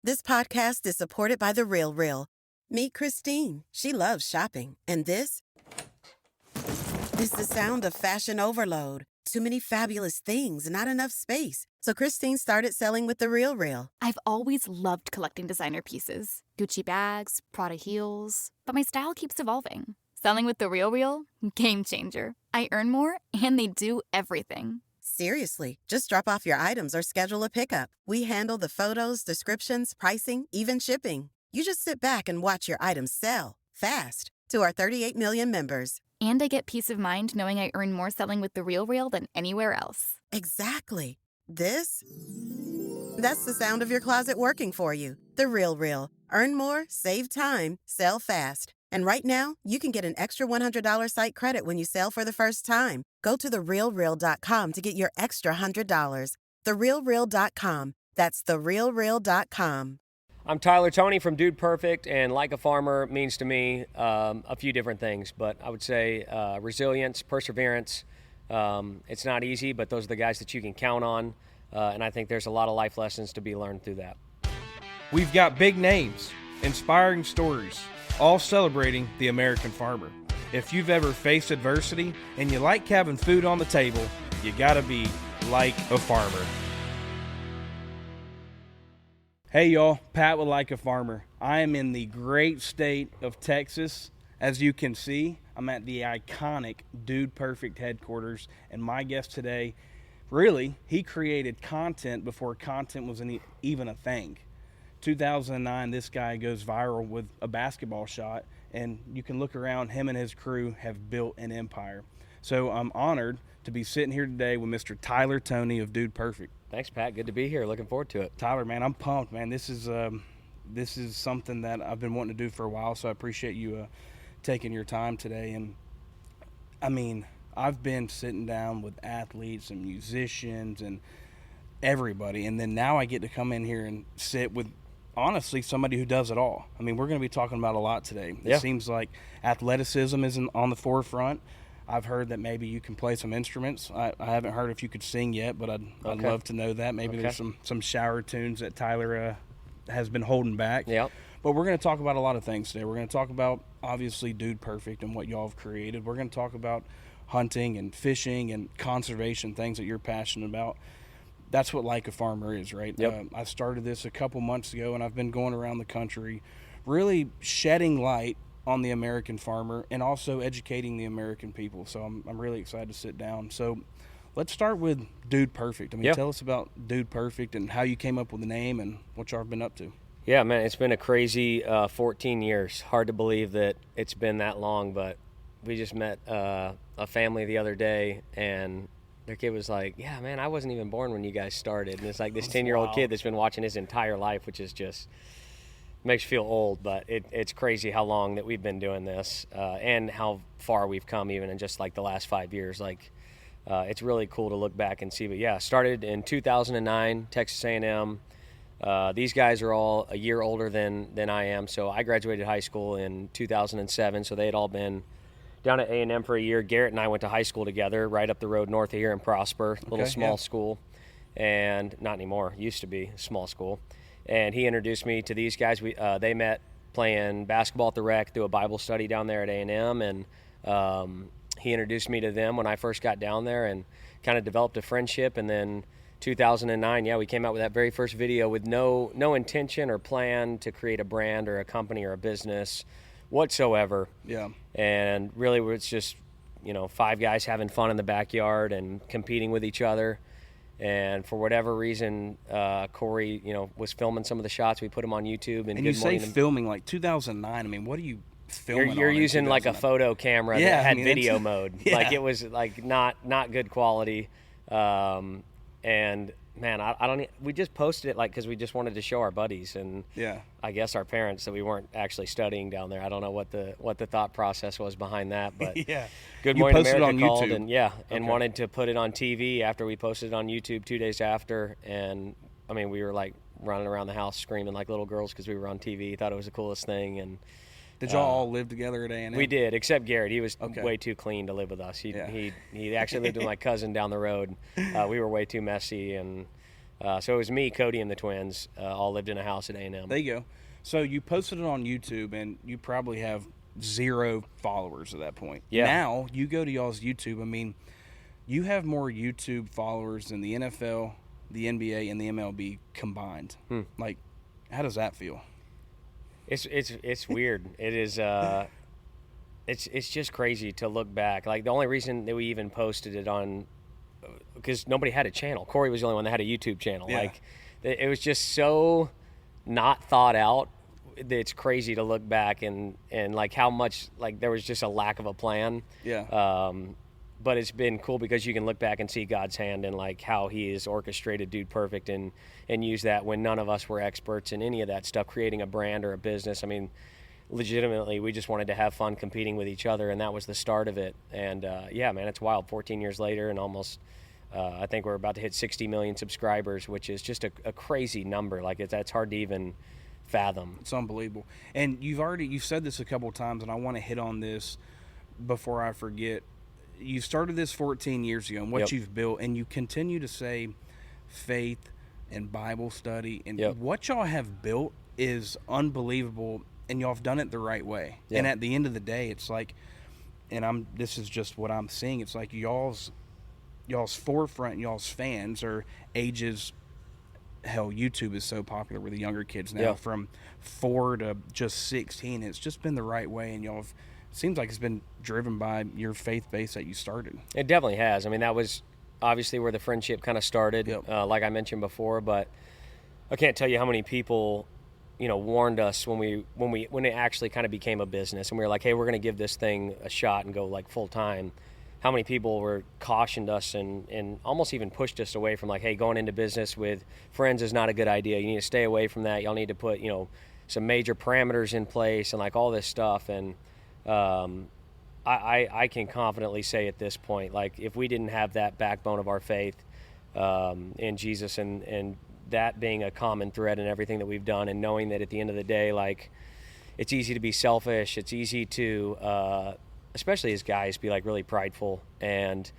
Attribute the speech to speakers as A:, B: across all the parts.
A: This podcast is supported by The RealReal. Meet Christine. She loves shopping. And this is the sound of fashion overload. Too many fabulous things, not enough space. So Christine started selling with The RealReal.
B: I've always loved collecting designer pieces. Gucci bags, Prada heels. But my style keeps evolving. Selling with The RealReal? Game changer. I earn more, and they do everything.
A: Seriously, just drop off your items or schedule a pickup. We handle the photos, descriptions, pricing, even shipping. You just sit back and watch your items sell fast to our 38 million members.
B: And I get peace of mind knowing I earn more selling with The RealReal than anywhere else.
A: Exactly. That's the sound of your closet working for you. The RealReal. Earn more, save time, sell fast. And right now, you can get an extra $100 site credit when you sell for the first time. Go to therealreal.com to get your extra $100. Therealreal.com. That's therealreal.com.
C: I'm Tyler Toney from Dude Perfect, and Like a Farmer means to me a few different things, but I would say resilience, perseverance. It's not easy, but those are the guys that you can count on, and I think there's a lot of life lessons to be learned through that.
D: We've got big names, inspiring stories, all celebrating the American farmer. If you've ever faced adversity and you like having food on the table, you gotta be like a farmer. Hey y'all, Pat with Like a Farmer. I am in the great state of Texas. As you can see, I'm at the iconic Dude Perfect headquarters, and my guest today, really, he created content before content was even a thing. 2009, this guy goes viral with a basketball shot, and you can look around, him and his crew have built an empire. So I'm honored to be sitting here today with Mr. Tyler Toney of Dude Perfect.
C: Thanks, Pat. Good to be here. Looking forward to it.
D: Tyler, man, I'm pumped, man. This is something that I've been wanting to do for a while, so I appreciate you taking your time today. And I mean, I've been sitting down with athletes and musicians and everybody, and then now I get to come in here and sit with, honestly, somebody who does it all. I mean, we're going to be talking about a lot today. It seems like athleticism isn't on the forefront. I've heard that maybe you can play some instruments. I haven't heard if you could sing yet, but I'd love to know that. Maybe there's some shower tunes that Tyler has been holding back.
C: Yep.
D: But we're going to talk about a lot of things today. We're going to talk about, obviously, Dude Perfect and what y'all have created. We're going to talk about hunting and fishing and conservation, things that you're passionate about. That's what Like a Farmer is, right?
C: Yep.
D: I started this a couple months ago, and I've been going around the country really shedding light on the American farmer and also educating the American people. So I'm really excited to sit down. So let's start with Dude Perfect. I mean, tell us about Dude Perfect and how you came up with the name and what y'all have been up to.
C: Yeah, man, it's been a crazy 14 years. Hard to believe that it's been that long, but we just met a family the other day, and their kid was like, yeah, man, I wasn't even born when you guys started. And it's like this 10-year-old kid that's been watching his entire life, which is just makes you feel old, but it's crazy how long that we've been doing this and how far we've come even in just like the last 5 years. Like it's really cool to look back and see. But yeah, started in 2009, Texas A&M. These guys are all a year older than I am. So I graduated high school in 2007. So they had all been down at A&M for a year. Garrett and I went to high school together right up the road north of here in Prosper, little small school. And not anymore, used to be a small school. And he introduced me to these guys. They met playing basketball at the rec through a Bible study down there at A&M, and he introduced me to them when I first got down there and kind of developed a friendship. And then 2009, we came out with that very first video with no intention or plan to create a brand or a company or a business whatsoever. Yeah. And really it's just, 5 guys having fun in the backyard and competing with each other. And for whatever reason, Corey, was filming some of the shots. We put them on YouTube. And
D: you say filming like 2009. I mean, what are you filming?
C: You're using like a photo camera that had video mode. Yeah. Like it was like not good quality. And man, I don't. We just posted it like because we just wanted to show our buddies and I guess our parents that we weren't actually studying down there. I don't know what the thought process was behind that, but Good Morning America called and wanted to put it on TV after we posted it on YouTube 2 days after. And I mean, we were like running around the house screaming like little girls because we were on TV. Thought it was the coolest thing. And
D: did y'all all live together at A&M?
C: We did, except Garrett. He was way too clean to live with us. He actually lived with my cousin down the road. We were way too messy, and So it was me, Cody, and the twins all lived in a house at A&M.
D: There you go. So you posted it on YouTube, and you probably have 0 followers at that point.
C: Yeah.
D: Now you go to y'all's YouTube. I mean, you have more YouTube followers than the NFL, the NBA, and the MLB combined. Like, how does that feel?
C: It's weird. It is. It's just crazy to look back. Like, the only reason that we even posted it on, because nobody had a channel. Corey was the only one that had a YouTube channel.
D: Yeah.
C: Like, it was just so not thought out. It's crazy to look back and like how much, like, there was just a lack of a plan.
D: Yeah.
C: But it's been cool because you can look back and see God's hand and like how he has orchestrated Dude Perfect and use that when none of us were experts in any of that stuff, creating a brand or a business. I mean, legitimately, we just wanted to have fun competing with each other, and that was the start of it. And yeah, man, it's wild. 14 years later, and almost, I think we're about to hit 60 million subscribers, which is just a crazy number. Like, that's hard to even fathom.
D: It's unbelievable. And you've said this a couple times, and I want to hit on this before I forget. You started this 14 years ago, and what you've built, and you continue to say faith and Bible study, and what y'all have built is unbelievable, and y'all have done it the right way. And at the end of the day, it's like, and this is just what I'm seeing, it's like y'all's forefront, y'all's fans are ages, hell, YouTube is so popular with the younger kids now, from 4 to just 16. It's just been the right way, and y'all have, seems like it's been driven by your faith base that you started.
C: It definitely has. I mean, that was obviously where the friendship kind of started, like I mentioned before. But I can't tell you how many people, warned us when it actually kind of became a business, and we were like, hey, we're going to give this thing a shot and go like full time. How many people were cautioned us and almost even pushed us away from like, hey, going into business with friends is not a good idea. You need to stay away from that. Y'all need to put, some major parameters in place and like all this stuff. And I can confidently say at this point, like, if we didn't have that backbone of our faith in Jesus and that being a common thread in everything that we've done, and knowing that at the end of the day, like, it's easy to be selfish, it's easy to, especially as guys, be like really prideful. And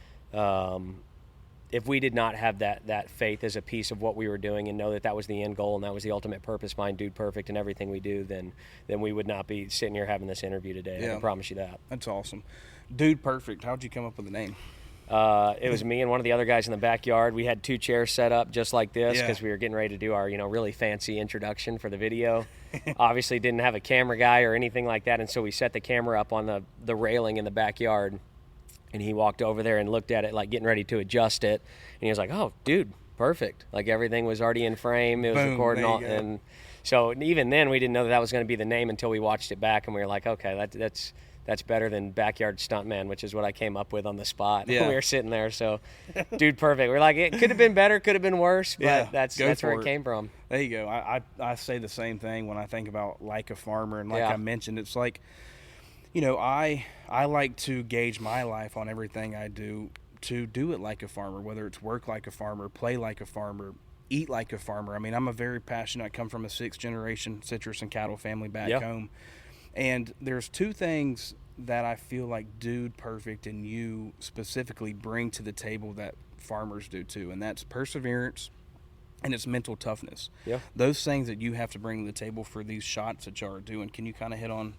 C: if we did not have that faith as a piece of what we were doing and know that was the end goal and that was the ultimate purpose behind Dude Perfect and everything we do, then we would not be sitting here having this interview today. I can promise you that.
D: That's awesome. Dude Perfect, how'd you come up with the name?
C: It was me and one of the other guys in the backyard. We had 2 chairs set up just like this because we were getting ready to do our, really fancy introduction for the video. Obviously didn't have a camera guy or anything like that, and so we set the camera up on the railing in the backyard. And he walked over there and looked at it, like getting ready to adjust it. And he was like, oh, dude, perfect. Like, everything was already in frame. It was recording all. And so even then, we didn't know that was going to be the name until we watched it back. And we were like, okay, that's better than Backyard Stuntman, which is what I came up with on the spot. We were sitting there. So, Dude Perfect. We're like, it could have been better, could have been worse, but that's where it came from.
D: There you go. I say the same thing when I think about Like a Farmer. And like I mentioned, it's like, I like to gauge my life on everything I do to do it like a farmer, whether it's work like a farmer, play like a farmer, eat like a farmer. I mean, I'm a very passionate, I come from a 6th-generation citrus and cattle family back home. And there's 2 things that I feel like Dude Perfect and you specifically bring to the table that farmers do too, and that's perseverance and it's mental toughness. Those things that you have to bring to the table for these shots that y'all are doing. Can you kind of hit on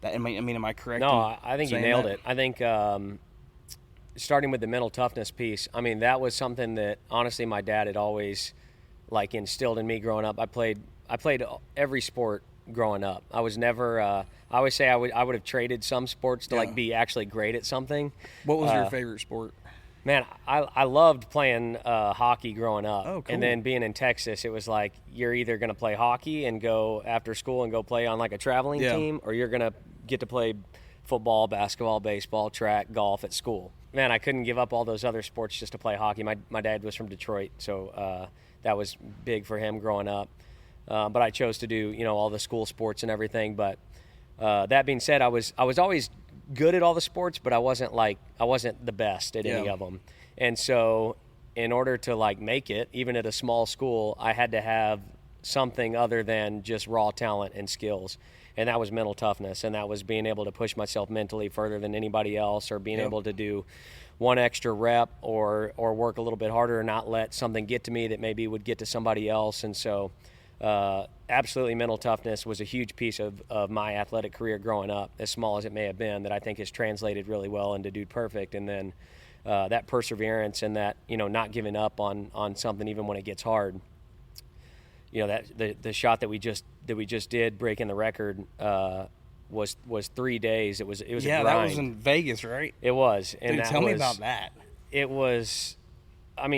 D: that? I mean, am I correct?
C: No, I think you nailed it. I think starting with the mental toughness piece, I mean, that was something that honestly my dad had always like instilled in me growing up. I played every sport growing up. I was never. I always say I would have traded some sports to like be actually great at something.
D: What was your favorite sport?
C: Man, I loved playing hockey growing up.
D: Oh, cool.
C: And then being in Texas, it was like you're either going to play hockey and go after school and go play on like a traveling team, or you're going to get to play football, basketball, baseball, track, golf at school. Man, I couldn't give up all those other sports just to play hockey. My dad was from Detroit, so that was big for him growing up. But I chose to do, all the school sports and everything. But that being said, I was always good at all the sports, but I wasn't the best at any of them. And so in order to like make it, even at a small school, I had to have something other than just raw talent and skills. And that was mental toughness, and that was being able to push myself mentally further than anybody else, or being able to do one extra rep or work a little bit harder and not let something get to me that maybe would get to somebody else. And so absolutely mental toughness was a huge piece of my athletic career growing up, as small as it may have been, that I think has translated really well into Dude Perfect. And then that perseverance and that, not giving up on something even when it gets hard. That the shot that we just did, breaking the record, was 3 days. It was a grind.
D: That was in Vegas, right?
C: It was. And
D: Dude, tell me about that.
C: It was,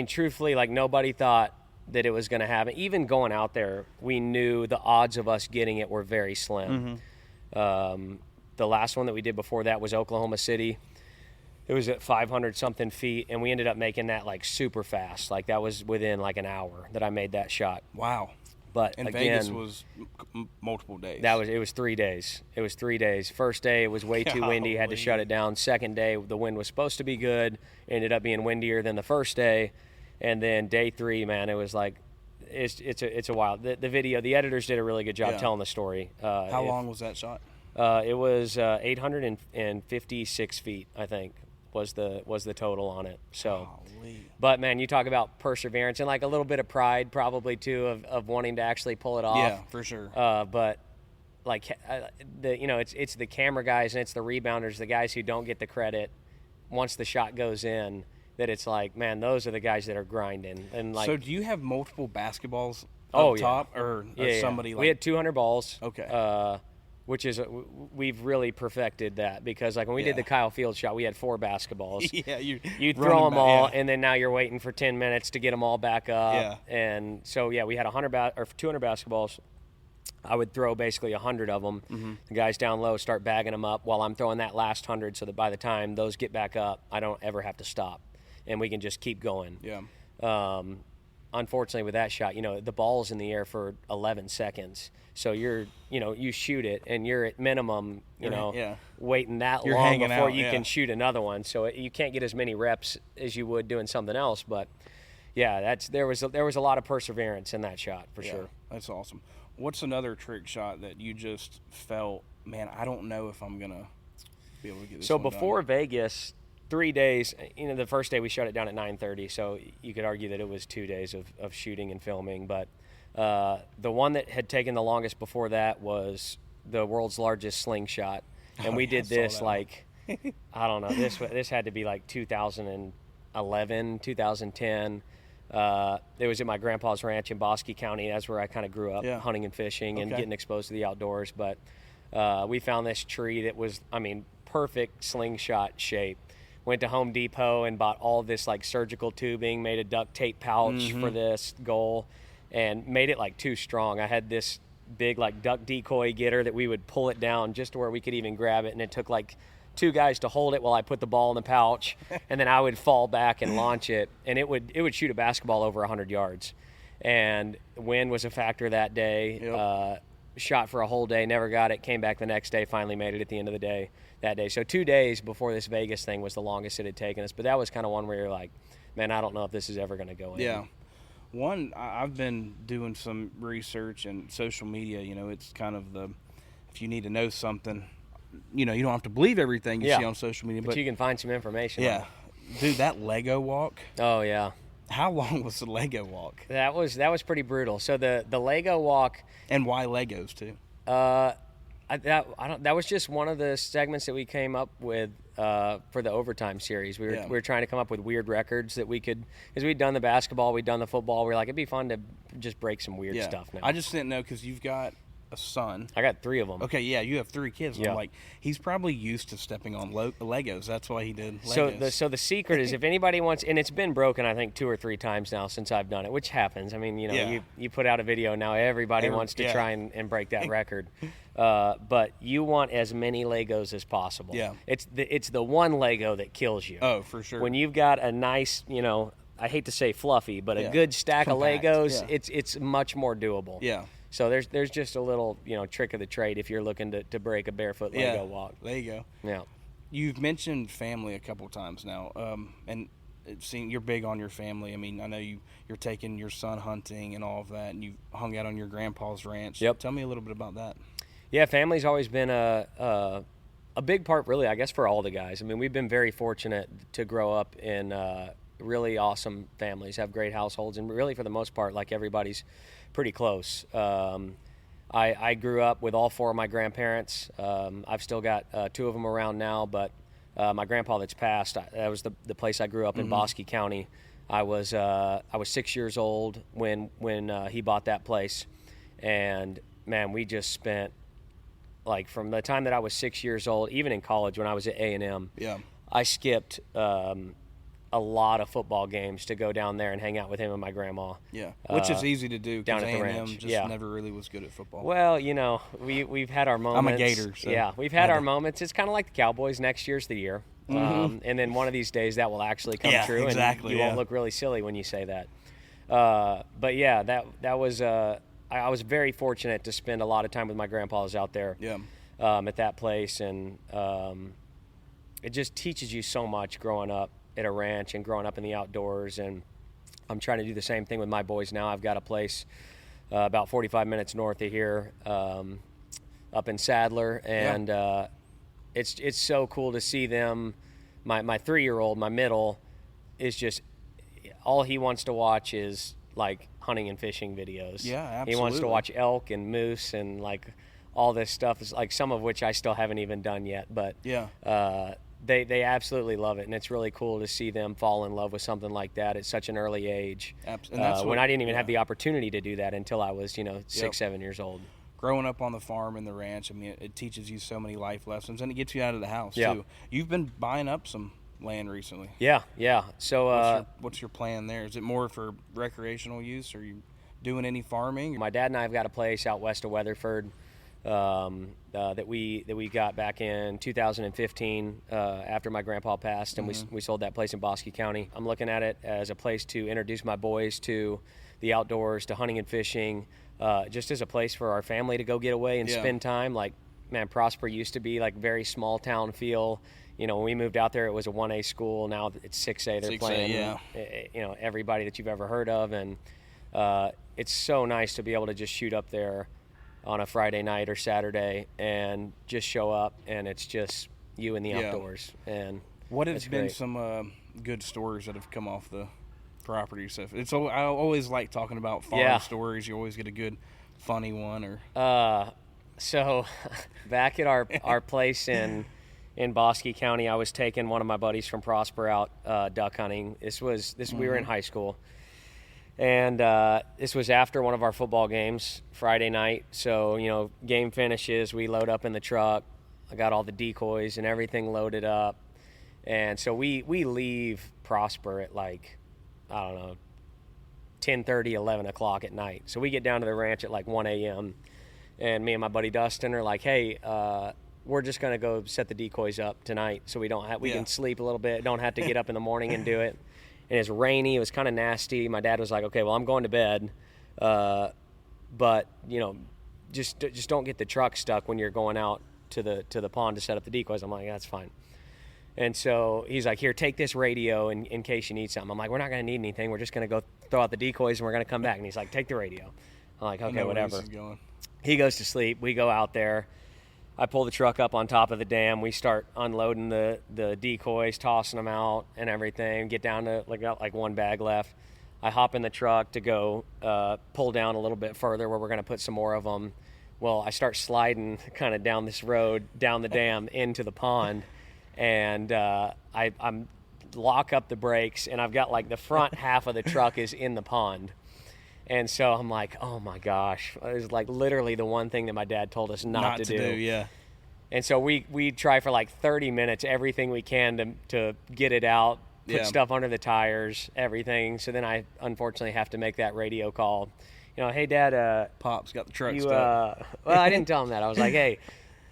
C: truthfully, like, nobody thought that it was going to happen. Even going out there, we knew the odds of us getting it were very slim. The last one that we did before that was Oklahoma City. It was at 500 something feet, and we ended up making that like super fast. Like, that was within like an hour that I made that shot.
D: Wow.
C: But
D: and
C: again,
D: Vegas was multiple days.
C: It was 3 days. It was 3 days. First day, it was way too windy. Had to shut it down. Second day, the wind was supposed to be good. Ended up being windier than the first day. And then day 3, man, it was like, it's a wild. The video, the editors did a really good job telling the story.
D: How long was that shot?
C: It was 856 feet, I think, was the total on it. So.
D: Golly.
C: But, man, you talk about perseverance and, like, a little bit of pride probably, too, of wanting to actually pull it off.
D: Yeah, for sure.
C: But, like, it's the camera guys and it's the rebounders, the guys who don't get the credit once the shot goes in, that it's like, man, those are the guys that are grinding. And like,
D: so do you have multiple basketballs
C: up
D: top? Or somebody
C: yeah.
D: like...
C: We had 200 balls.
D: Okay.
C: Which is, we've really perfected that, because like when we did the Kyle Field shot, we had 4 basketballs.
D: Yeah,
C: you throw them all, and then now you're waiting for 10 minutes to get them all back up.
D: Yeah.
C: And so we had 200 basketballs. I would throw basically 100 of them. Mm-hmm. The guys down low start bagging them up while I'm throwing that last 100, so that by the time those get back up, I don't ever have to stop, and we can just keep going.
D: Yeah.
C: Unfortunately, with that shot, the ball's in the air for 11 seconds. So you shoot it, and you're at minimum, waiting that
D: You're
C: long before
D: out,
C: you can shoot another one. So you can't get as many reps as you would doing something else. But yeah, there was a lot of perseverance in that shot for sure.
D: That's awesome. What's another trick shot that you just felt, man, I don't know if I'm gonna be able to get this?
C: So
D: one
C: before
D: done.
C: Vegas, 3 days. The first day we shut it down at 9:30. So you could argue that it was 2 days of shooting and filming, but. The one that had taken the longest before that was the world's largest slingshot, and we did this like I don't know, this had to be like 2011, 2010. It was at my grandpa's ranch in Bosque County. That's where I kind of grew up, hunting and fishing and getting exposed to the outdoors. But we found this tree that was, perfect slingshot shape. Went to Home Depot and bought all this like surgical tubing, made a duct tape pouch for this goal, and made it like too strong. I had this big like duck decoy getter that we would pull it down just to where we could even grab it, and it took like 2 guys to hold it while I put the ball in the pouch, and then I would fall back and launch it, and it would shoot a basketball over 100 yards. And wind was a factor that day.
D: Yep.
C: Shot for a whole day, never got it, came back the next day, finally made it at the end of the day that day. So 2 days before this Vegas thing was the longest it had taken us, but that was kind of one where you're like, man, I don't know if this is ever going to go in.
D: Yeah. One, I've been doing some research and social media, it's kind of if you need to know something, you don't have to believe everything you see on social media.
C: But you can find some information.
D: Yeah. Dude, that Lego walk.
C: Oh, yeah.
D: How long was the Lego walk?
C: That was pretty brutal. So the Lego walk.
D: And why Legos, too?
C: That was just one of the segments that we came up with for the overtime series. We were trying to come up with weird records that we could, because we'd done the basketball, we'd done the football. We were like, it'd be fun to just break some weird stuff now.
D: I just didn't know, because you've got a son.
C: I got 3 of them.
D: Okay, yeah, you have 3 kids.
C: Yeah.
D: I'm like, he's probably used to stepping on Legos. That's why he did Legos.
C: So the secret is, if anybody wants, and it's been broken, I think 2 or 3 times now since I've done it, which happens. You put out a video now, everybody wants to try and break that record. But you want as many Legos as possible.
D: Yeah.
C: It's the one Lego that kills you.
D: Oh, for sure.
C: When you've got a nice, I hate to say fluffy, but a good stack
D: Compact.
C: of Legos, it's much more doable.
D: Yeah.
C: So there's just a little, trick of the trade if you're looking to break a barefoot Lego walk.
D: There you go.
C: Yeah.
D: You've mentioned family a couple times now, and you're big on your family. I mean, I know you're taking your son hunting and all of that, and you hung out on your grandpa's ranch.
C: Yep.
D: Tell me a little bit about that.
C: Yeah, family's always been a big part, really, I guess, for all the guys. I mean, we've been very fortunate to grow up in really awesome families, have great households, and really, for the most part, like, everybody's pretty close. I grew up with all four of my grandparents. I've still got two of them around now, but my grandpa that's passed, that was the place I grew up in, Bosque County. I was 6 years old when he bought that place, and man, we just spent, like, from the time that I was 6 years old, even in college when I was at A&M, I skipped a lot of football games to go down there and hang out with him and my grandma.
D: Yeah, which is easy to do
C: down
D: because
C: at the
D: A&M
C: ranch.
D: just never really was good at football.
C: Well, we've had our moments.
D: I'm a Gator, so
C: yeah, we've had our moments. It's kind of like the Cowboys. Next year's the year, and then one of these days that will actually come true,
D: exactly,
C: and you won't look really silly when you say that. But yeah, that was. I was very fortunate to spend a lot of time with my grandpas out there. At that place, and it just teaches you so much growing up at a ranch and growing up in the outdoors. And I'm trying to do the same thing with my boys now. I've got a place about 45 minutes north of here, up in Sadler, and it's so cool to see them. My 3-year-old, my middle, is just, all he wants to watch is, like, hunting and fishing videos.
D: Yeah, absolutely.
C: He wants to watch elk and moose and, like, all this stuff, is like some of which I still haven't even done yet, but they absolutely love it, and it's really cool to see them fall in love with something like that at such an early age. When I didn't even have the opportunity to do that until I was 6, 7 years old.
D: Growing up on the farm and the ranch, I mean, it teaches you so many life lessons, and it gets you out of the house too. You've been buying up some land recently.
C: Yeah. So
D: what's your plan there? Is it more for recreational use, or are you doing any farming?
C: My dad and I have got a place out west of Weatherford that we got back in 2015 after my grandpa passed, and we sold that place in Bosque County. I'm looking at it as a place to introduce my boys to the outdoors, to hunting and fishing, just as a place for our family to go get away and spend time. Like, man, Prosper used to be like very small town feel. When we moved out there, it was a 1A school. Now it's 6A. They're
D: 6A,
C: playing, everybody that you've ever heard of, and it's so nice to be able to just shoot up there on a Friday night or Saturday and just show up, and it's just you in the outdoors. And
D: what has been some good stories that have come off the property stuff? I always like talking about farm stories. You always get a good funny one. Or
C: so back at our place in Bosque County, I was taking one of my buddies from Prosper out duck hunting. We were in high school. And this was after one of our football games, Friday night. So, game finishes, we load up in the truck. I got all the decoys and everything loaded up. And so we leave Prosper at, like, I don't know, 10:30, 11 o'clock at night. So we get down to the ranch at like 1 a.m. And me and my buddy Dustin are like, hey, we're just going to go set the decoys up tonight so we can sleep a little bit, don't have to get up in the morning and do it. And it's rainy. It was kind of nasty. My dad was like, okay, well, I'm going to bed. But, just don't get the truck stuck when you're going out to the pond to set up the decoys. I'm like, that's fine. And so he's like, here, take this radio in case you need something. I'm like, we're not going to need anything. We're just going to go throw out the decoys and we're going to come back. And he's like, take the radio. I'm like, okay, whatever. He goes to sleep. We go out there. I pull the truck up on top of the dam. We start unloading the decoys, tossing them out and everything. Get down to like one bag left. I hop in the truck to go pull down a little bit further where we're going to put some more of them. Well, I start sliding kind of down this road, down the dam into the pond, and I'm lock up the brakes, and I've got like the front half of the truck is in the pond. And so I'm like, oh my gosh, it was like literally the one thing that my dad told us not to do.
D: Yeah.
C: And so we try for like 30 minutes, everything we can to get it out, put stuff under the tires, everything. So then I unfortunately have to make that radio call. Hey, Dad.
D: Pop's got the truck stuck.
C: Well, I didn't tell him that. I was like, hey,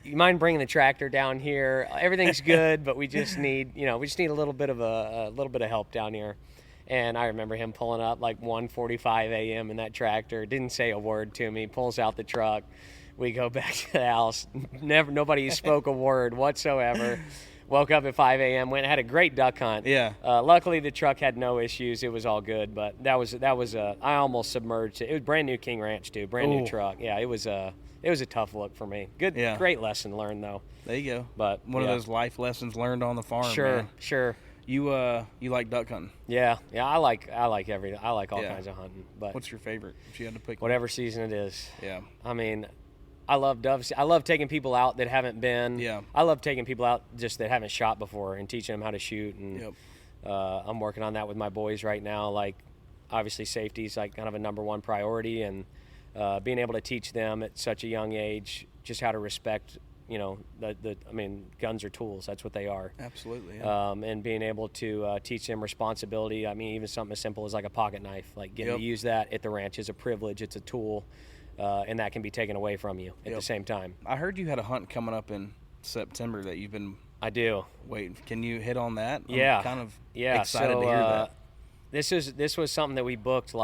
C: you mind bringing the tractor down here? Everything's good, but we just need, a little bit of help down here. And I remember him pulling up like 1:45 a.m. in that tractor. Didn't say a word to me. Pulls out the truck. We go back to the house. Nobody spoke a word whatsoever. Woke up at 5 a.m. Went had a great duck hunt.
D: Yeah.
C: Luckily, the truck had no issues. It was all good. But that was I almost submerged it. It was brand new King Ranch too, brand new truck. Yeah, it was a tough look for me. Good, great lesson learned though.
D: There you go.
C: But
D: one of those life lessons learned on the farm.
C: Sure,
D: man.
C: sure.
D: You like duck hunting?
C: Yeah. I like everything. I like all kinds of hunting. But
D: what's your favorite? If you had to pick
C: whatever season it is.
D: Yeah.
C: I mean, I love doves. I love taking people out that haven't been.
D: Yeah.
C: I love taking people out just that haven't shot before and teaching them how to shoot. And I'm working on that with my boys right now. Like, obviously, safety is like kind of a number one priority, and being able to teach them at such a young age just how to respect. I mean, guns are tools. That's what they are.
D: Absolutely. Yeah.
C: And being able to teach them responsibility. I mean, even something as simple as like a pocket knife, like getting to use that at the ranch is a privilege. It's a tool. And that can be taken away from you at the same time.
D: I heard you had a hunt coming up in September that you've been.
C: I do.
D: Wait, can you hit on that?
C: Yeah.
D: I'm kind of excited to hear that.
C: This was something that we booked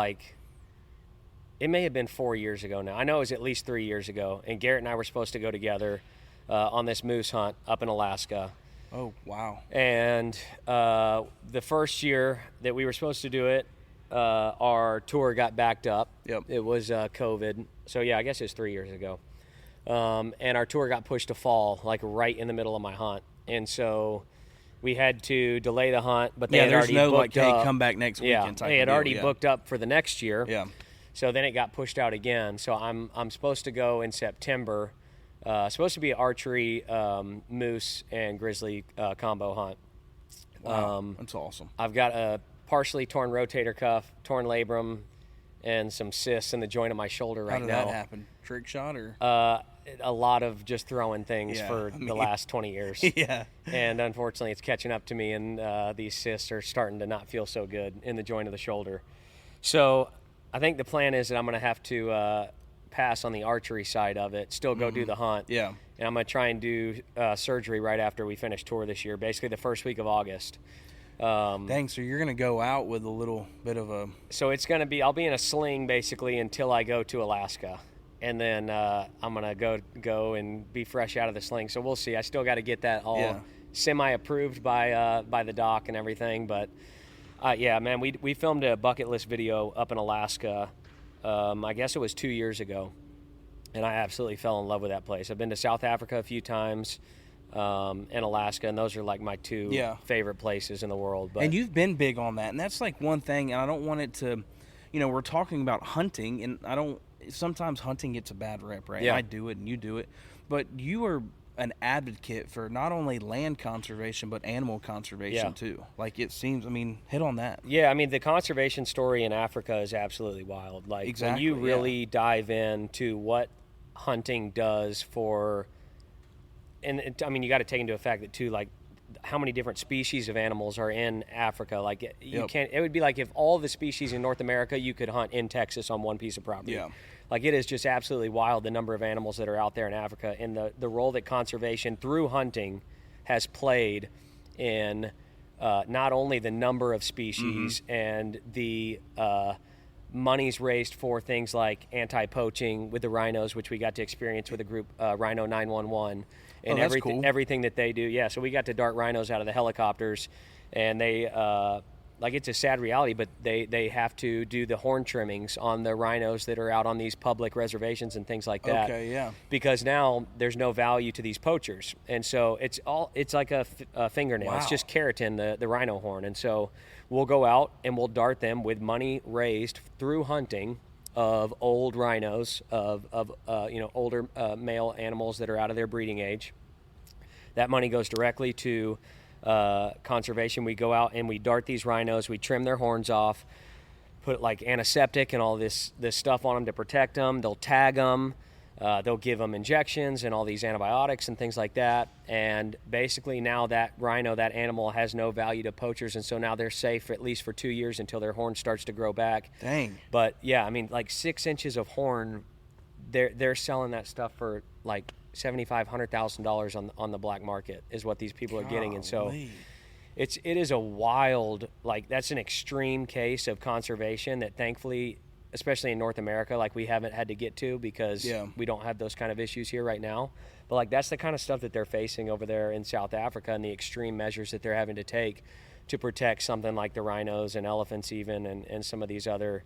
C: it may have been 4 years ago now. I know it was at least 3 years ago. And Garrett and I were supposed to go together on this moose hunt up in Alaska.
D: Oh, wow.
C: And the first year that we were supposed to do it, our tour got backed up.
D: Yep.
C: It was COVID. So, yeah, I guess it was 3 years ago. And our tour got pushed to fall, like right in the middle of my hunt. And so we had to delay the hunt, but they had already booked up.
D: Hey, come back next weekend type
C: they had
D: of deal.
C: already booked up for the next year.
D: Yeah.
C: So then it got pushed out again. So I'm supposed to go in September. Supposed to be an archery, moose, and grizzly combo hunt.
D: Wow, that's awesome.
C: I've got a partially torn rotator cuff, torn labrum, and some cysts in the joint of my shoulder right now.
D: How did that happen? Trick shot or?
C: A lot of just throwing things for the last 20 years.
D: Yeah.
C: And unfortunately, it's catching up to me, and these cysts are starting to not feel so good in the joint of the shoulder. So I think the plan is that I'm going to have to pass on the archery side of it, still go do the hunt.
D: Yeah.
C: And I'm going to try and do surgery right after we finish tour this year, basically the first week of August.
D: Dang, so you're going to go out with a little bit of a...
C: So it's going to be, I'll be in a sling basically until I go to Alaska. And then I'm going to go and be fresh out of the sling. So we'll see. I still got to get that all semi-approved by the doc and everything. But, yeah, man, we filmed a bucket list video up in Alaska. I guess it was 2 years ago. And I absolutely fell in love with that place. I've been to South Africa a few times and Alaska, and those are like my two favorite places in the world. But,
D: and you've been big on that. And that's like one thing, and I don't want it to, we're talking about hunting, and sometimes hunting gets a bad rep, right?
C: Yeah.
D: I do it and you do it. But you are an advocate for not only land conservation, but animal conservation too. Like it seems, hit on that.
C: Yeah, the conservation story in Africa is absolutely wild. Like when you really dive into what hunting does for, and you got to take into effect that too, like how many different species of animals are in Africa. Like you can't, it would be like if all the species in North America you could hunt in Texas on one piece of property.
D: Yeah.
C: Like it is just absolutely wild, the number of animals that are out there in Africa, and the role that conservation through hunting has played in not only the number of species and the monies raised for things like anti-poaching with the rhinos, which we got to experience with the group Rhino 911, and everything that they do. Yeah, so we got to dart rhinos out of the helicopters, and they like it's a sad reality, but they have to do the horn trimmings on the rhinos that are out on these public reservations and things like that.
D: Okay, yeah.
C: Because now there's no value to these poachers, and so it's like a fingernail.
D: Wow.
C: It's just keratin, the rhino horn, and so we'll go out and we'll dart them with money raised through hunting of old rhinos, of older male animals that are out of their breeding age. That money goes directly to conservation. We go out and we dart these rhinos, we trim their horns off, put like antiseptic and all this stuff on them to protect them. They'll tag them, they'll give them injections and all these antibiotics and things like that. And basically now that rhino, that animal, has no value to poachers, and so now they're safe at least for 2 years until their horn starts to grow back.
D: Dang.
C: But yeah, like 6 inches of horn, they're selling that stuff for like $75,000-$100,000 on the black market is what these people are getting. And so it is a wild, like that's an extreme case of conservation that thankfully especially in North America, like we haven't had to get to because we don't have those kind of issues here right now. But like that's the kind of stuff that they're facing over there in South Africa, and the extreme measures that they're having to take to protect something like the rhinos and elephants even, and some of these other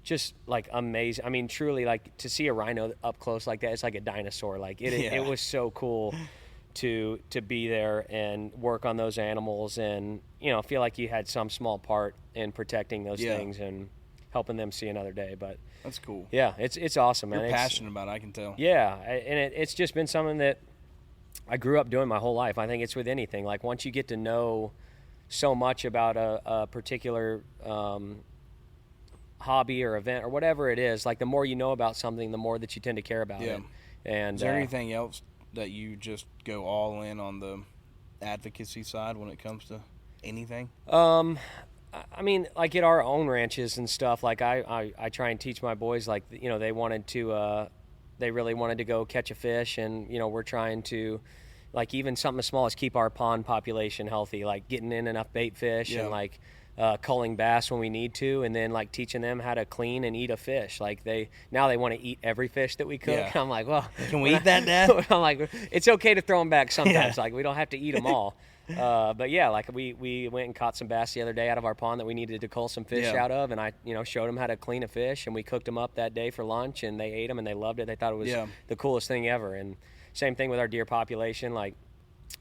C: just like amazing. I mean, truly, like to see a rhino up close like that, it's like a dinosaur. Like it was so cool to be there and work on those animals, and feel like you had some small part in protecting those things and helping them see another day. But
D: that's cool.
C: Yeah, it's awesome, man.
D: You're passionate about it, I can tell.
C: Yeah, and it's just been something that I grew up doing my whole life. I think it's with anything. Like once you get to know so much about a particular hobby or event or whatever it is, like the more you know about something, the more that you tend to care about it. And
D: is there anything else that you just go all in on the advocacy side when it comes to anything?
C: I mean, like at our own ranches and stuff, like I try and teach my boys, like, they wanted to, they really wanted to go catch a fish, and, we're trying to, like, even something as small as keep our pond population healthy, like getting in enough bait fish and like culling bass when we need to, and then like teaching them how to clean and eat a fish. Like now they want to eat every fish that we cook.
D: Yeah.
C: I'm like, well,
D: can we eat that, Dad?
C: I'm like, it's okay to throw them back sometimes. Like we don't have to eat them all. But yeah, like we went and caught some bass the other day out of our pond that we needed to cull some fish out of, and I showed them how to clean a fish, and we cooked them up that day for lunch, and they ate them and they loved it. They thought it was the coolest thing ever. And same thing with our deer population. Like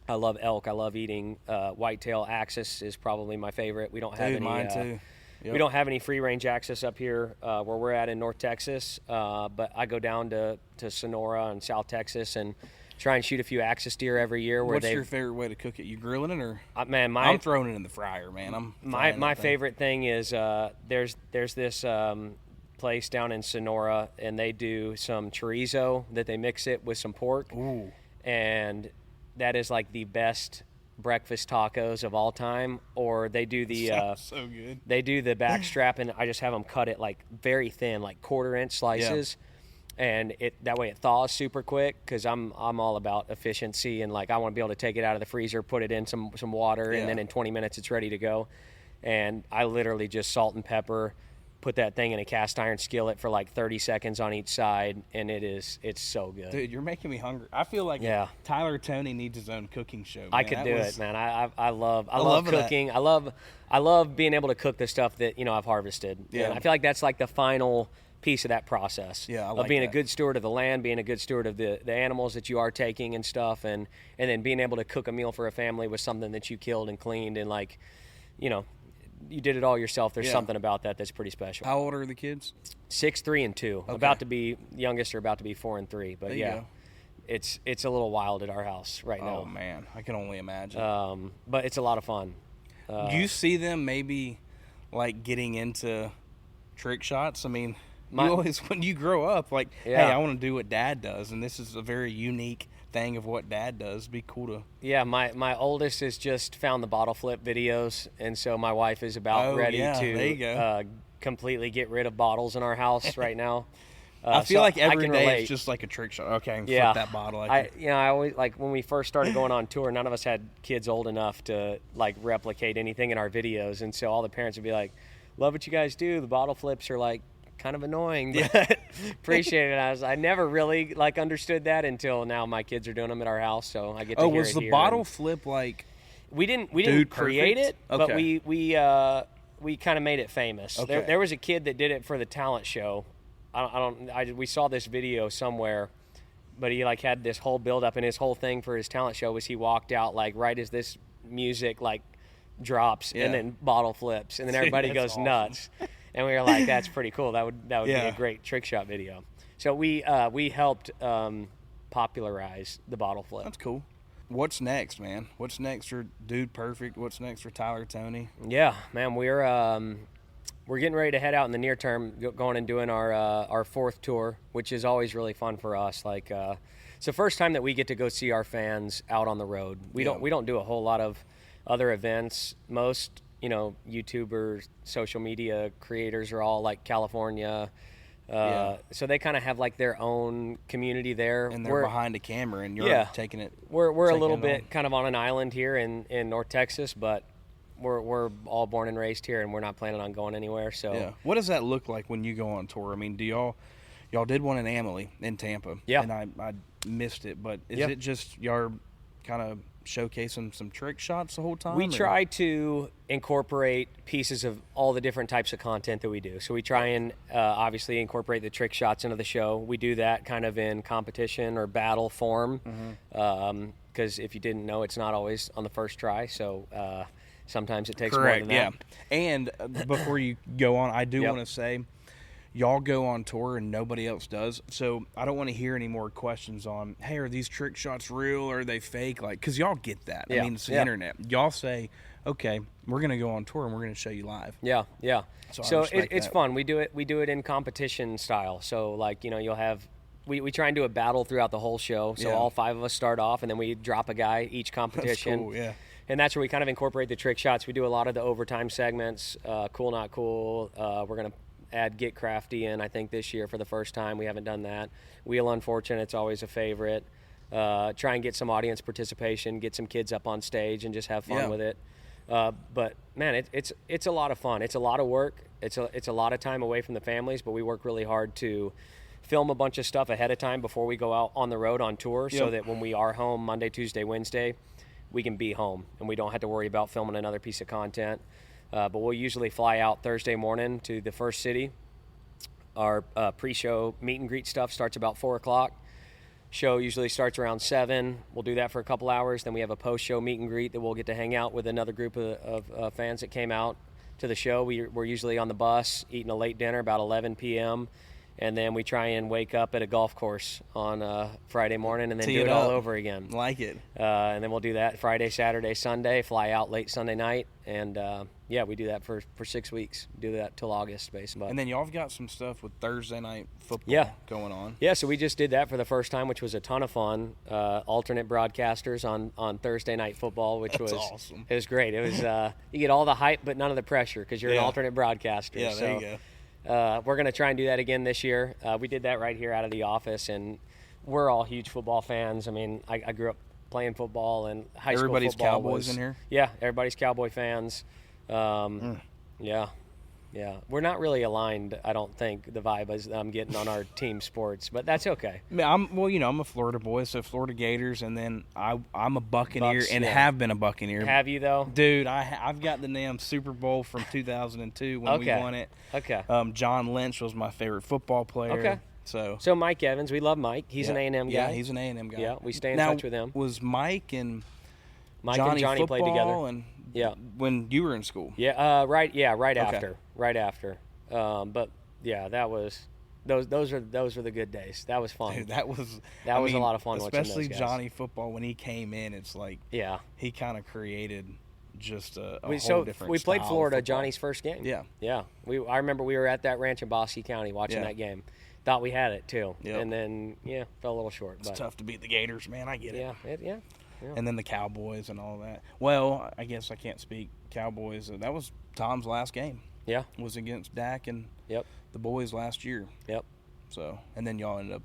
C: I love elk. I love eating whitetail. Axis is probably my favorite. We don't have any.
D: Mine too. Yep.
C: We don't have any free range axis up here where we're at in North Texas, but I go down to Sonora and South Texas and try and shoot a few axis deer every year.
D: What's your favorite way to cook it? You grilling it, or
C: man?
D: I'm throwing it in the fryer, man.
C: My favorite thing is there's this place down in Sonora, and they do some chorizo that they mix it with some pork.
D: Ooh.
C: And that is like the best breakfast tacos of all time. Or they do the
D: so good.
C: They do the back strap, and I just have them cut it like very thin, like 1/4-inch slices. And that way it thaws super quick, because I'm all about efficiency, and like I want to be able to take it out of the freezer, put it in some water, and then in 20 minutes it's ready to go. And I literally just salt and pepper, put that thing in a cast iron skillet for like 30 seconds on each side, and it's so good.
D: Dude, you're making me hungry. I feel like Tyler Toney needs his own cooking show, man.
C: I could do it, man. I love cooking. I love being able to cook the stuff that I've harvested.
D: Yeah.
C: And I feel like that's like the final piece of that process
D: of
C: being a good steward of the land, being a good steward of the animals that you are taking and stuff, and then being able to cook a meal for a family with something that you killed and cleaned, and like you did it all yourself. There's something about that that's pretty special.
D: How old are the kids?
C: 6, 3, and 2.
D: Okay.
C: Youngest are about to be 4 and 3. But
D: there you go.
C: it's a little wild at our house right now.
D: Oh man, I can only imagine.
C: But it's a lot of fun.
D: Do you see them maybe like getting into trick shots? I mean, you always, when you grow up, like, hey, I want to do what Dad does, and this is a very unique thing of what Dad does. It'd be cool to.
C: Yeah, my oldest has just found the bottle flip videos, and so my wife is about ready to completely get rid of bottles in our house right now.
D: I feel like every day it's just like a trick shot. Okay, I can flip that bottle.
C: I always, like, when we first started going on tour, none of us had kids old enough to like replicate anything in our videos, and so all the parents would be like, "Love what you guys do. The bottle flips are like kind of annoying, but appreciate it." I never really like understood that until now. My kids are doing them at our house, so I get to hear it.
D: Was the bottle flip like?
C: We didn't create it, but we kind of made it famous.
D: Okay.
C: There was a kid that did it for the talent show. We saw this video somewhere, but he like had this whole build up, and his whole thing for his talent show was he walked out like right as this music like drops, and then bottle flips, and then everybody goes
D: awesome.
C: Nuts. And we were like, that's pretty cool. That would be a great trick shot video. So we helped popularize the bottle flip.
D: That's cool. What's next, man? What's next for Dude Perfect? What's next for Tyler Toney?
C: Yeah, man, we're getting ready to head out in the near term, going and doing our 4th tour, which is always really fun for us. Like it's the first time that we get to go see our fans out on the road. We don't do a whole lot of other events. Most YouTubers, social media creators are all like California. So they kind of have like their own community there.
D: And they're behind a camera, and you're taking it.
C: We're a little bit kind of on an island here in North Texas, but we're all born and raised here, and we're not planning on going anywhere. So
D: Yeah. What does that look like when you go on tour? I mean, do y'all did one in Amalie in Tampa?
C: Yeah.
D: And I missed it, but is
C: Yeah.
D: it just y'all kind of showcasing some trick shots the whole time?
C: We
D: or-
C: try to incorporate pieces of all the different types of content that we do. So we try and obviously incorporate the trick shots into the show. We do that kind of in competition or battle form, because if you didn't know, it's not always on the first try. So sometimes it takes
D: Correct.
C: more than that.
D: Yeah. And before you go on, I do
C: Yep.
D: want to say, y'all go on tour and nobody else does. So I don't want to hear any more questions on, hey, are these trick shots real or are they fake? Like, because y'all get that. I
C: Yeah.
D: mean, it's the
C: Yeah.
D: internet. Y'all say, okay, we're going to go on tour and we're going to show you live.
C: Yeah, yeah.
D: So I
C: So
D: respect
C: it's
D: that.
C: fun. We do it in competition style. So like, you'll have we try and do a battle throughout the whole show. So
D: Yeah.
C: all 5 of us start off, and then we drop a guy each
D: That's
C: competition.
D: cool, yeah.
C: And that's where we kind of incorporate the trick shots. We do a lot of the overtime segments, cool, not cool. We're going to add Get Crafty in, I think, this year for the first time. We haven't done that. Wheel Unfortunate's always a favorite. Try and get some audience participation, get some kids up on stage and just have fun
D: Yeah.
C: with it. But, man, it's a lot of fun. It's a lot of work. It's a lot of time away from the families, but we work really hard to film a bunch of stuff ahead of time before we go out on the road on tour so
D: Yep.
C: that when we are home Monday, Tuesday, Wednesday, we can be home and we don't have to worry about filming another piece of content. But we'll usually fly out Thursday morning to the first city. Our pre-show meet and greet stuff starts about 4 o'clock. Show usually starts around 7. We'll do that for a couple hours. Then we have a post-show meet and greet that we'll get to hang out with another group of fans that came out to the show. We're usually on the bus eating a late dinner about 11 p.m. And then we try and wake up at a golf course on Friday morning and then
D: Tee
C: do
D: it
C: it all
D: up.
C: over again.
D: Like it.
C: And then we'll do that Friday, Saturday, Sunday, fly out late Sunday night. And, we do that for 6 weeks. Do that till August, basically.
D: And then y'all have got some stuff with Thursday night football
C: Yeah.
D: going on.
C: Yeah, so we just did that for the first time, which was a ton of fun. Alternate broadcasters on Thursday night football, which
D: That's
C: was
D: awesome.
C: It was great. It was you get all the hype, but none of the pressure because you're
D: Yeah.
C: an alternate broadcaster.
D: Yeah, there you go.
C: We're going to try and do that again this year. We did that right here out of the office, and we're all huge football fans. I mean, I grew up playing football, and high school
D: Everybody's
C: football
D: Cowboys
C: was,
D: in here?
C: Yeah, everybody's Cowboy fans. Yeah. We're not really aligned, I don't think, the vibe is I'm getting on our team sports, but that's okay.
D: I'm a Florida boy, so Florida Gators, and then I'm a Buccaneer
C: Bucks,
D: and
C: yeah.
D: have been a Buccaneer.
C: Have you, though?
D: Dude, I've got the damn Super Bowl from 2002 when we
C: Okay.
D: won it.
C: Okay.
D: John Lynch was my favorite football player.
C: Okay.
D: So
C: Mike Evans, we love Mike. He's an A&M guy.
D: Yeah, he's an A&M guy.
C: Yeah, we stay in
D: now,
C: touch with him.
D: Was Mike and
C: Mike
D: Johnny
C: and Johnny
D: football
C: played together.
D: and
C: Yeah.
D: when you were in school?
C: Yeah, right
D: Okay.
C: after. But yeah, that was those were the good days. That was fun.
D: Dude, that was
C: a lot of fun watching those
D: especially
C: guys.
D: Johnny football when he came in. It's like
C: Yeah.
D: he kind of created just a
C: We
D: whole different.
C: we played
D: style of
C: Florida,
D: football.
C: Johnny's first game.
D: Yeah.
C: Yeah. I remember we were at that ranch in Bosque County watching
D: Yeah.
C: that game. Thought we had it too.
D: Yep.
C: And then fell a little short.
D: It's
C: but
D: tough to beat the Gators, man. I get it.
C: Yeah.
D: And then the Cowboys and all that. Well, I guess I can't speak Cowboys. That was Tom's last game.
C: Yeah.
D: Was against Dak and
C: Yep.
D: the boys last year.
C: Yep.
D: So, and then y'all ended up,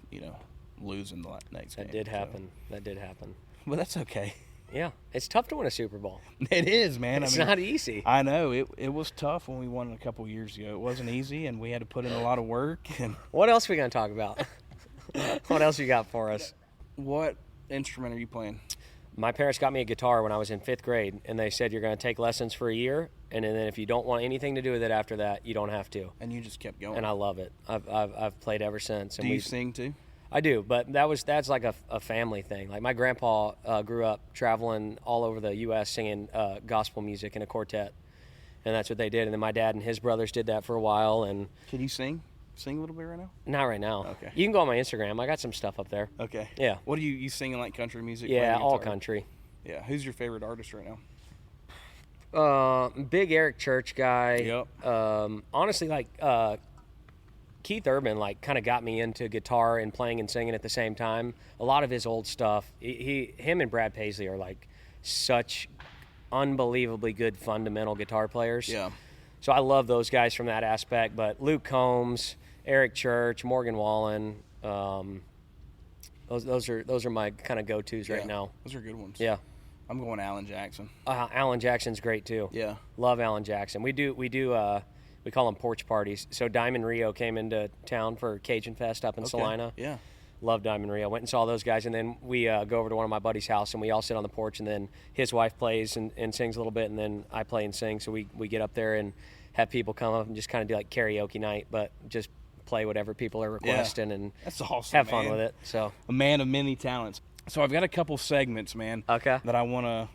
D: losing the next game.
C: That did
D: so.
C: happen. That did happen.
D: But that's okay.
C: Yeah. It's tough to win a Super Bowl.
D: It is, man.
C: It's not easy.
D: I know it was tough when we won a couple years ago. It wasn't easy, and we had to put in a lot of work. And
C: What else are we going to talk about? What else you got for us?
D: what instrument are you playing?
C: My parents got me a guitar when I was in 5th grade, and they said you're going to take lessons for a year, and then if you don't want anything to do with it after that, you don't have to.
D: And you just kept going.
C: And I love it. I've played ever since. And
D: Do you sing too?
C: I do, but that's like a family thing. Like my grandpa grew up traveling all over the U.S. singing gospel music in a quartet, and that's what they did. And then my dad and his brothers did that for a while. And
D: Can you sing? Sing a little bit right now?
C: not right now.
D: Okay.
C: You can go on my Instagram. I got some stuff up there.
D: Okay.
C: Yeah.
D: What are you singing like country music?
C: Yeah,
D: playing
C: all
D: guitar?
C: country.
D: Yeah. Who's your favorite artist right now?
C: Big Eric Church guy.
D: Yep.
C: Honestly, like Keith Urban, like kind of got me into guitar and playing and singing at the same time. A lot of his old stuff. Him and Brad Paisley are like such unbelievably good fundamental guitar players.
D: Yeah.
C: So I love those guys from that aspect. But Luke Combs, Eric Church, Morgan Wallen, those are my kind of go-tos right now.
D: Those are good ones.
C: Yeah.
D: I'm going Alan Jackson.
C: Alan Jackson's great too.
D: Yeah.
C: Love Alan Jackson. We call them porch parties. So Diamond Rio came into town for Cajun Fest up in Salina.
D: Yeah.
C: Love Diamond Rio. Went and saw those guys, and then we go over to one of my buddy's house, and we all sit on the porch, and then his wife plays and sings a little bit, and then I play and sing. So we get up there and have people come up and just kind of do like karaoke night, but just play whatever people are requesting and
D: That's awesome,
C: have fun
D: man.
C: with it. So
D: A man of many talents. So I've got a couple segments, man.
C: Okay.
D: That I wanna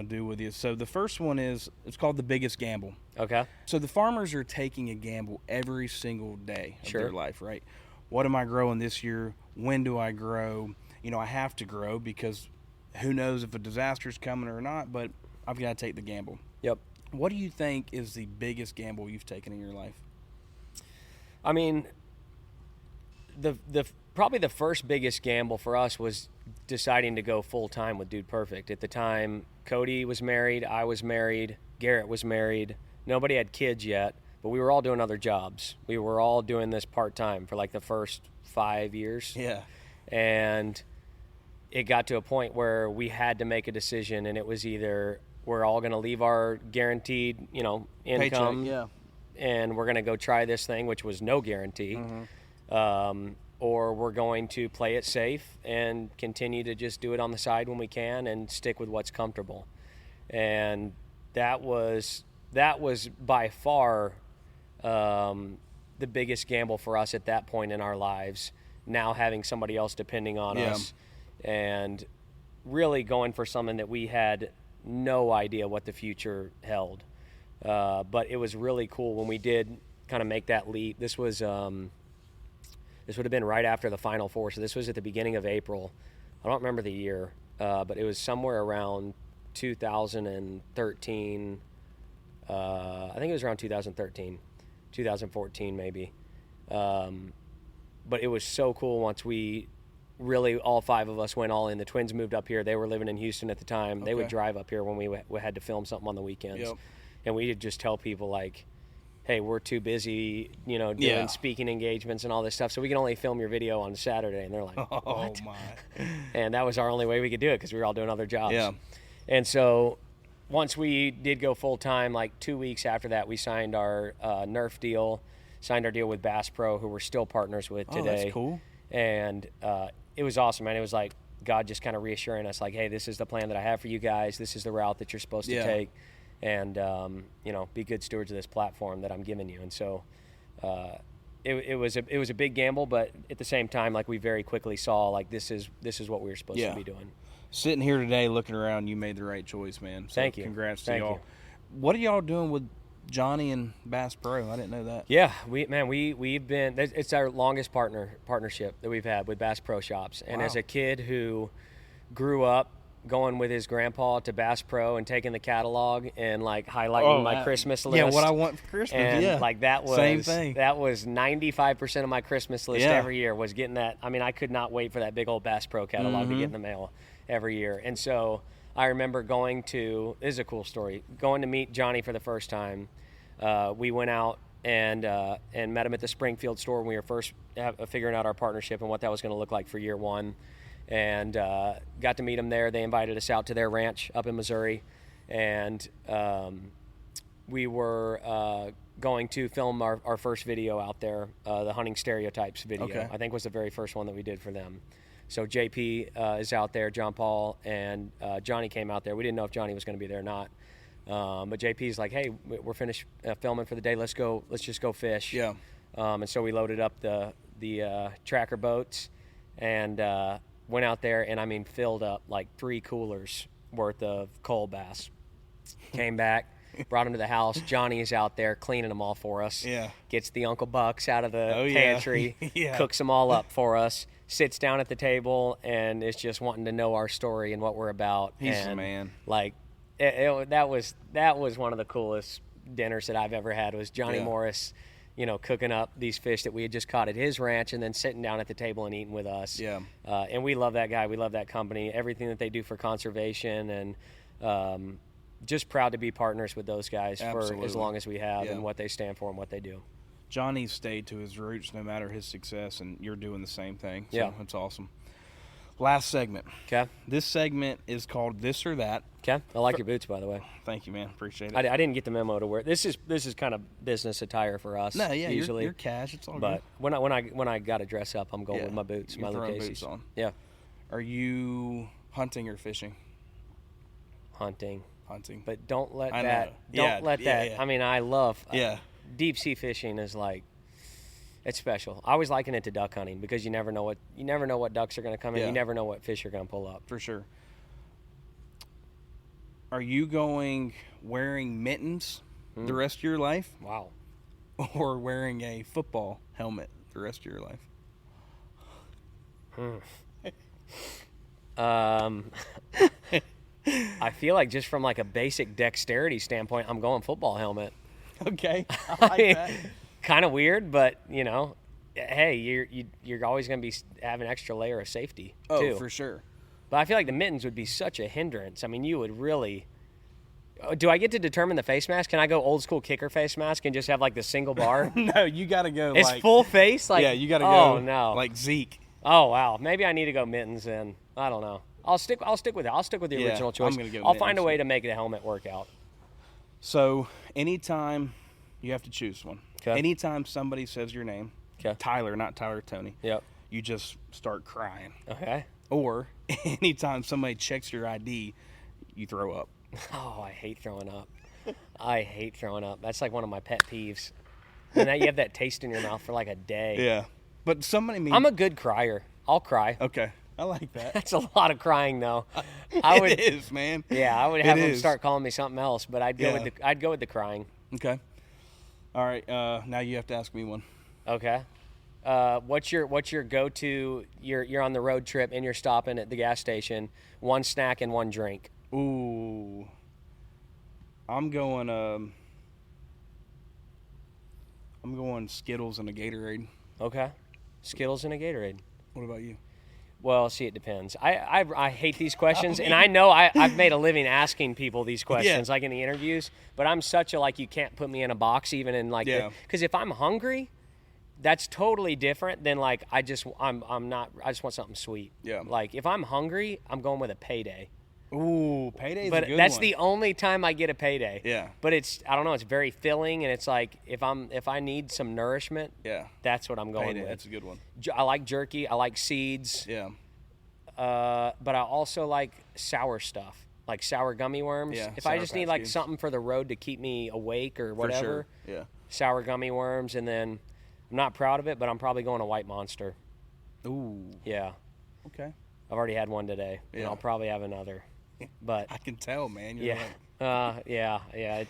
D: do with you. So the first one is, it's called The Biggest Gamble.
C: Okay.
D: So the farmers are taking a gamble every single day of
C: Sure.
D: their life, right? What am I growing this year? When do I grow? You know, I have to grow because who knows if a disaster's coming or not, but I've got to take the gamble.
C: Yep.
D: What do you think is the biggest gamble you've taken in your life?
C: I mean, the probably the first biggest gamble for us was deciding to go full time with Dude Perfect. At the time, Cody was married, I was married, Garrett was married. Nobody had kids yet, but we were all doing other jobs. We were all doing this part time for like the first 5 years.
D: Yeah.
C: And it got to a point where we had to make a decision, and it was either we're all going to leave our guaranteed, income,
D: Paycheck, yeah.
C: and we're going to go try this thing, which was no guarantee, or we're going to play it safe and continue to just do it on the side when we can and stick with what's comfortable. And that was by far the biggest gamble for us at that point in our lives, now having somebody else depending on us and really going for something that we had no idea what the future held. But it was really cool when we did kind of make that leap. This was this would have been right after the Final Four, so this was at the beginning of April. I don't remember the year, but it was somewhere around 2013. I think it was around 2013, 2014 maybe. But it was so cool once we really, all five of us went all in. The twins moved up here. They were living in Houston at the time. They would drive up here when we had to film something on the weekends.
D: Yep.
C: And we would just tell people like, hey, we're too busy, doing speaking engagements and all this stuff, so we can only film your video on Saturday. And they're like, what?
D: Oh, my.
C: And that was our only way we could do it because we were all doing other jobs.
D: Yeah.
C: And so once we did go full-time, like 2 weeks after that, we signed our Nerf deal, signed our deal with Bass Pro, who we're still partners with today.
D: Oh, that's cool.
C: And it was awesome, man. It was like God just kind of reassuring us, like, hey, this is the plan that I have for you guys. This is the route that you're supposed to take. And, be good stewards of this platform that I'm giving you. And so it was a big gamble, but at the same time, like, we very quickly saw, like, this is what we were supposed to be doing.
D: Sitting here today looking around, you made the right choice, man. So
C: Thank you.
D: Congrats to
C: Thank
D: y'all.
C: you.
D: What are y'all doing with Johnny and Bass Pro? I didn't know that.
C: Yeah, we've been, it's our longest partnership that we've had with Bass Pro Shops. And as a kid who grew up going with his grandpa to Bass Pro and taking the catalog and like highlighting my Christmas list.
D: Yeah, what I want for Christmas.
C: And like that was
D: same thing.
C: That was 95% of my Christmas list every year was getting that. I mean, I could not wait for that big old Bass Pro catalog to get in the mail every year. And so I remember this is a cool story, going to meet Johnny for the first time. We went out and met him at the Springfield store when we were first figuring out our partnership and what that was going to look like for year one. And got to meet them there. They invited us out to their ranch up in Missouri, and we were going to film our first video out there, the Hunting Stereotypes video.
D: Okay.
C: I think was the very first one that we did for them. So JP is out there, John Paul, and Johnny came out there. We didn't know if Johnny was going to be there or not. But JP's like, hey, we're finished filming for the day. Let's just go fish.
D: Yeah.
C: And so we loaded up the tracker boats and went out there and, I mean, filled up like 3 coolers worth of coal bass. Came back, brought them to the house. Johnny is out there cleaning them all for us.
D: Yeah.
C: Gets the Uncle Bucks out of the
D: yeah.
C: pantry,
D: Yeah.
C: cooks them all up for us, sits down at the table, and is just wanting to know our story and what we're about.
D: He's the
C: and,
D: man.
C: Like, that was one of the coolest dinners that I've ever had, was Johnny Morris, cooking up these fish that we had just caught at his ranch and then sitting down at the table and eating with us.
D: Yeah.
C: And we love that guy. We love that company, everything that they do for conservation, and just proud to be partners with those guys for as long as we have and what they stand for and what they do.
D: Johnny's stayed to his roots no matter his success, and you're doing the same thing. So that's awesome. Last segment.
C: Okay.
D: This segment is called This or That.
C: Okay, I like your boots, by the way.
D: Thank you, man. Appreciate it.
C: I didn't get the memo to wear. This is kind of business attire for us.
D: No, yeah,
C: usually
D: you're cash. It's all
C: but
D: good.
C: when I got to dress up, I'm going with my boots,
D: You're
C: my
D: throwing
C: Lucchese's.
D: boots on.
C: Yeah,
D: Are you hunting or fishing?
C: hunting.
D: Hunting.
C: But don't let
D: I
C: that.
D: know.
C: Don't
D: Yeah,
C: let
D: yeah,
C: that.
D: yeah.
C: I mean, I love.
D: Yeah.
C: Deep sea fishing is like. It's special. I always liken it to duck hunting because you never know what ducks are going to come in.
D: Yeah.
C: You never know what fish you're going to pull up.
D: For sure. Are you going wearing mittens the rest of your life,
C: Wow.
D: or wearing a football helmet the rest of your life?
C: I feel like just from like a basic dexterity standpoint, I'm going football helmet.
D: Okay, I like that.
C: Kind of weird, but hey, you're always going to be have an extra layer of safety
D: Oh,
C: too.
D: for sure.
C: But I feel like the mittens would be such a hindrance. I mean, you would really. Do I get to determine the face mask? Can I go old school kicker face mask and just have like the single bar?
D: No, you got to go.
C: It's
D: like,
C: full face. Like
D: yeah, you got to go.
C: Oh no.
D: Like Zeke.
C: Oh wow. Maybe I need to go mittens then. I don't know. I'll stick with it. I'll stick with the
D: Yeah,
C: original choice.
D: I'm gonna go
C: I'll find a
D: mittens.
C: way to make the helmet work out.
D: So anytime you have to choose one.
C: 'Kay.
D: Anytime somebody says your name,
C: 'Kay.
D: Tyler, not Tyler, Toney.
C: Yep.
D: You just start crying.
C: Okay.
D: Or anytime somebody checks your ID, you throw up.
C: Oh, I hate throwing up. I hate throwing up. That's like one of my pet peeves. And now you have that taste in your mouth for like a day.
D: Yeah. But somebody means.
C: I'm a good crier. I'll cry.
D: Okay. I like that.
C: That's a lot of crying though. I would.
D: It is, man.
C: Yeah, I would have
D: It
C: them
D: is.
C: start calling me something else, but I'd go
D: Yeah.
C: with the crying.
D: Okay. All right. Now you have to ask me one.
C: Okay. What's your go-to? You're on the road trip and you're stopping at the gas station. One snack and one drink.
D: Ooh. I'm going. I'm going Skittles and a Gatorade.
C: Okay. Skittles and a Gatorade.
D: What about you?
C: Well, see, it depends. I hate these questions, and I know I've made a living asking people these questions, like in the interviews. But I'm such a you can't put me in a box, even in because if I'm hungry, that's totally different than I just want something sweet.
D: Yeah.
C: Like if I'm hungry, I'm going with a payday.
D: Ooh, payday's
C: But
D: a good
C: that's
D: one.
C: the only time I get a payday.
D: Yeah.
C: But I don't know, it's very filling, and it's like if I need some nourishment,
D: Yeah.
C: that's what I'm going
D: Payday,
C: with.
D: that's a good one.
C: I like jerky. I like seeds.
D: Yeah.
C: But I also like sour stuff, like sour gummy worms.
D: Yeah,
C: If I
D: Sour
C: just
D: Patch
C: need
D: Kids.
C: something for the road to keep me awake or whatever,
D: For sure. Yeah.
C: sour gummy worms, and then I'm not proud of it, but I'm probably going a White Monster.
D: Ooh.
C: Yeah.
D: Okay.
C: I've already had one today, and
D: Yeah.
C: I'll probably have another. But
D: I can tell, man. You're
C: yeah,
D: like,
C: yeah.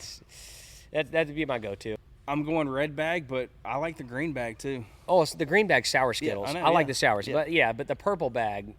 C: That'd be my go-to.
D: I'm going red bag, but I like the green bag too.
C: Oh, it's the green bag sour Skittles.
D: I know,
C: I like
D: yeah.
C: the sours,
D: Yeah.
C: but the purple bag,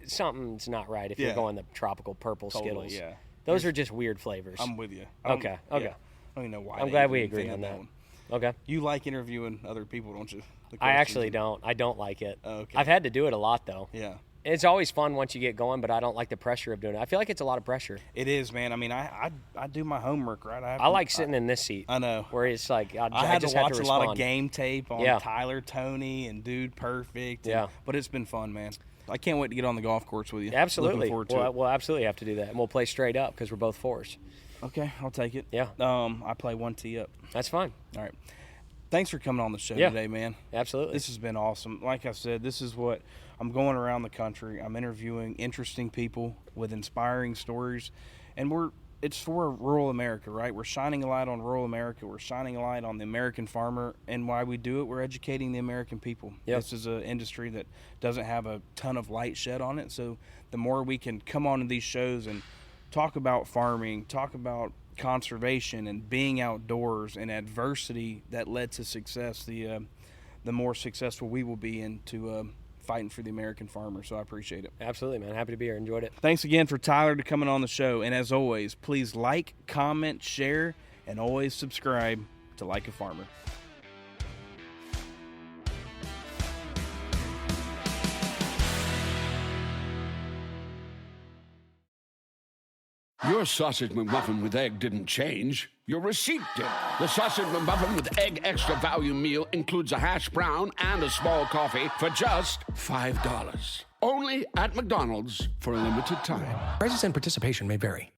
C: something's not right if
D: Yeah.
C: you're going the tropical purple
D: Totally,
C: Skittles.
D: yeah.
C: Those are just weird flavors.
D: I'm with you.
C: Okay, okay.
D: Yeah. I don't even know why.
C: I'm
D: they
C: glad
D: even
C: we agree
D: invented
C: on that.
D: one.
C: Okay.
D: You like interviewing other people, don't you? The
C: I
D: questions
C: actually
D: and-
C: don't. I don't like it.
D: Oh, okay.
C: I've had to do it a lot though.
D: Yeah.
C: It's always fun once you get going, but I don't like the pressure of doing it. I feel like it's a lot of pressure.
D: It is, man. I mean, I do my homework, right?
C: I like sitting in this seat.
D: I know.
C: Where it's like
D: I
C: I
D: had
C: just
D: to watch
C: have to
D: a lot
C: respond.
D: of game tape on
C: Yeah.
D: Tyler, Toney, and Dude Perfect.
C: Yeah.
D: But it's been fun, man. I can't wait to get on the golf course with you.
C: Absolutely.
D: Looking forward to it.
C: We'll absolutely have to do that, and we'll play straight up because we're both fours.
D: Okay, I'll take it.
C: Yeah.
D: I play one tee up.
C: That's fine.
D: All right. Thanks for coming on the show
C: Yeah.
D: today, man.
C: Absolutely.
D: This has been awesome. Like I said, this is what I'm going around the country. I'm interviewing interesting people with inspiring stories, and it's for rural America, right? We're shining a light on rural America. We're shining a light on the American farmer, and why we do it, we're educating the American people.
C: Yep.
D: This is an industry that doesn't have a ton of light shed on it, so the more we can come on to these shows and talk about farming, talk about conservation and being outdoors and adversity that led to success, the more successful we will be into fighting for the American farmer. So I appreciate it.
C: Absolutely, man. Happy to be here. Enjoyed it.
D: Thanks again for Tyler to coming on the show. And as always, please like, comment, share, and always subscribe to Like a Farmer.
E: Your sausage McMuffin with egg didn't change. Your receipt did. The sausage McMuffin with egg extra value meal includes a hash brown and a small coffee for just $5. Only at McDonald's for a limited time.
F: Prices and participation may vary.